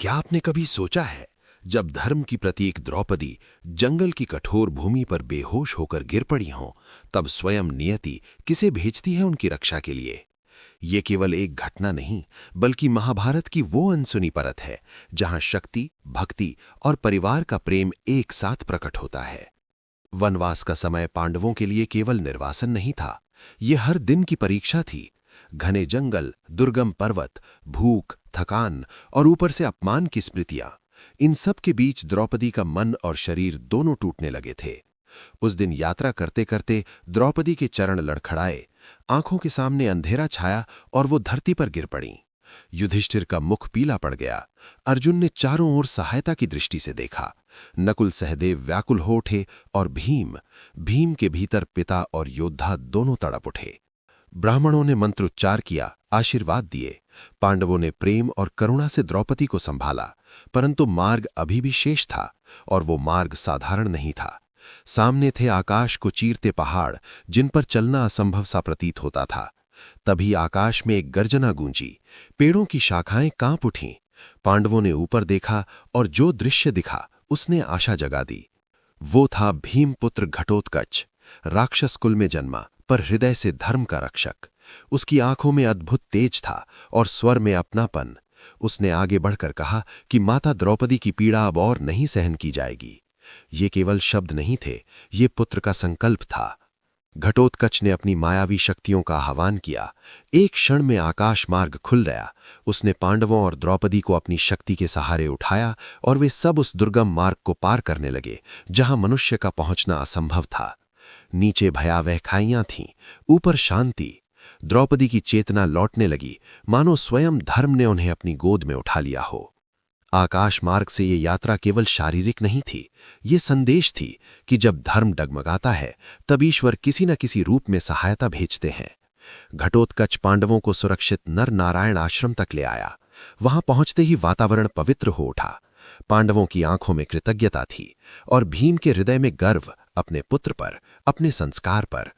क्या आपने कभी सोचा है, जब धर्म की प्रतीक द्रौपदी जंगल की कठोर भूमि पर बेहोश होकर गिर पड़ी हों, तब स्वयं नियति किसे भेजती है उनकी रक्षा के लिए? ये केवल एक घटना नहीं, बल्कि महाभारत की वो अनसुनी परत है जहां शक्ति, भक्ति और परिवार का प्रेम एक साथ प्रकट होता है। वनवास का समय पांडवों के लिए केवल निर्वासन नहीं था, ये हर दिन की परीक्षा थी। घने जंगल, दुर्गम पर्वत, भूख, थकान और ऊपर से अपमान की स्मृतियां, इन सब के बीच द्रौपदी का मन और शरीर दोनों टूटने लगे थे। उस दिन यात्रा करते करते द्रौपदी के चरण लड़खड़ाए, आंखों के सामने अंधेरा छाया और वो धरती पर गिर पड़ी। युधिष्ठिर का मुख पीला पड़ गया। अर्जुन ने चारों ओर सहायता की दृष्टि से देखा। नकुल सहदेव व्याकुल हो उठे और भीम के भीतर पिता और योद्धा दोनों तड़प उठे। ब्राह्मणों ने मंत्रोच्चार किया, आशीर्वाद दिए। पांडवों ने प्रेम और करुणा से द्रौपदी को संभाला, परंतु मार्ग अभी भी शेष था, और वो मार्ग साधारण नहीं था। सामने थे आकाश को चीरते पहाड़, जिन पर चलना असंभव सा प्रतीत होता था। तभी आकाश में एक गर्जना गूंजी, पेड़ों की शाखाएं कांप उठीं। पांडवों ने ऊपर देखा और जो दृश्य दिखा उसने आशा जगा दी। वो था भीमपुत्र घटोत्कच, राक्षस कुल में जन्मा पर हृदय से धर्म का रक्षक। उसकी आंखों में अद्भुत तेज था और स्वर में अपनापन। उसने आगे बढ़कर कहा कि माता द्रौपदी की पीड़ा अब और नहीं सहन की जाएगी। ये केवल शब्द नहीं थे, ये पुत्र का संकल्प था। घटोत्कच ने अपनी मायावी शक्तियों का आह्वान किया। एक क्षण में आकाश मार्ग खुल गया। उसने पांडवों और द्रौपदी को अपनी शक्ति के सहारे उठाया और वे सब उस दुर्गम मार्ग को पार करने लगे जहां मनुष्य का पहुंचना असंभव था। नीचे भयावह खाइयां थीं, ऊपर शांति। द्रौपदी की चेतना लौटने लगी, मानो स्वयं धर्म ने उन्हें अपनी गोद में उठा लिया हो। आकाश मार्ग से ये यात्रा केवल शारीरिक नहीं थी, ये संदेश थी कि जब धर्म डगमगाता है तब ईश्वर किसी न किसी रूप में सहायता भेजते हैं। घटोत्कच पांडवों को सुरक्षित नर नारायण आश्रम तक ले आया। वहां पहुंचते ही वातावरण पवित्र हो उठा। पांडवों की आंखों में कृतज्ञता थी और भीम के हृदय में गर्व, अपने पुत्र पर, अपने संस्कार पर।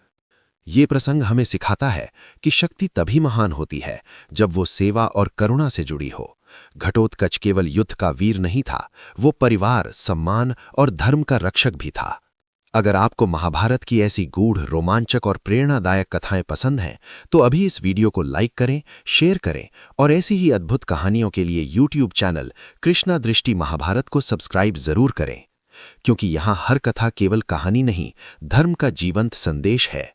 ये प्रसंग हमें सिखाता है कि शक्ति तभी महान होती है जब वो सेवा और करुणा से जुड़ी हो। घटोत्कच केवल युद्ध का वीर नहीं था, वो परिवार, सम्मान और धर्म का रक्षक भी था। अगर आपको महाभारत की ऐसी गूढ़, रोमांचक और प्रेरणादायक कथाएं पसंद हैं, तो अभी इस वीडियो को लाइक करें, शेयर करें और ऐसी ही अद्भुत कहानियों के लिए यूट्यूब चैनल कृष्णा दृष्टि महाभारत को सब्सक्राइब जरूर करें, क्योंकि यहाँ हर कथा केवल कहानी नहीं, धर्म का जीवंत संदेश है।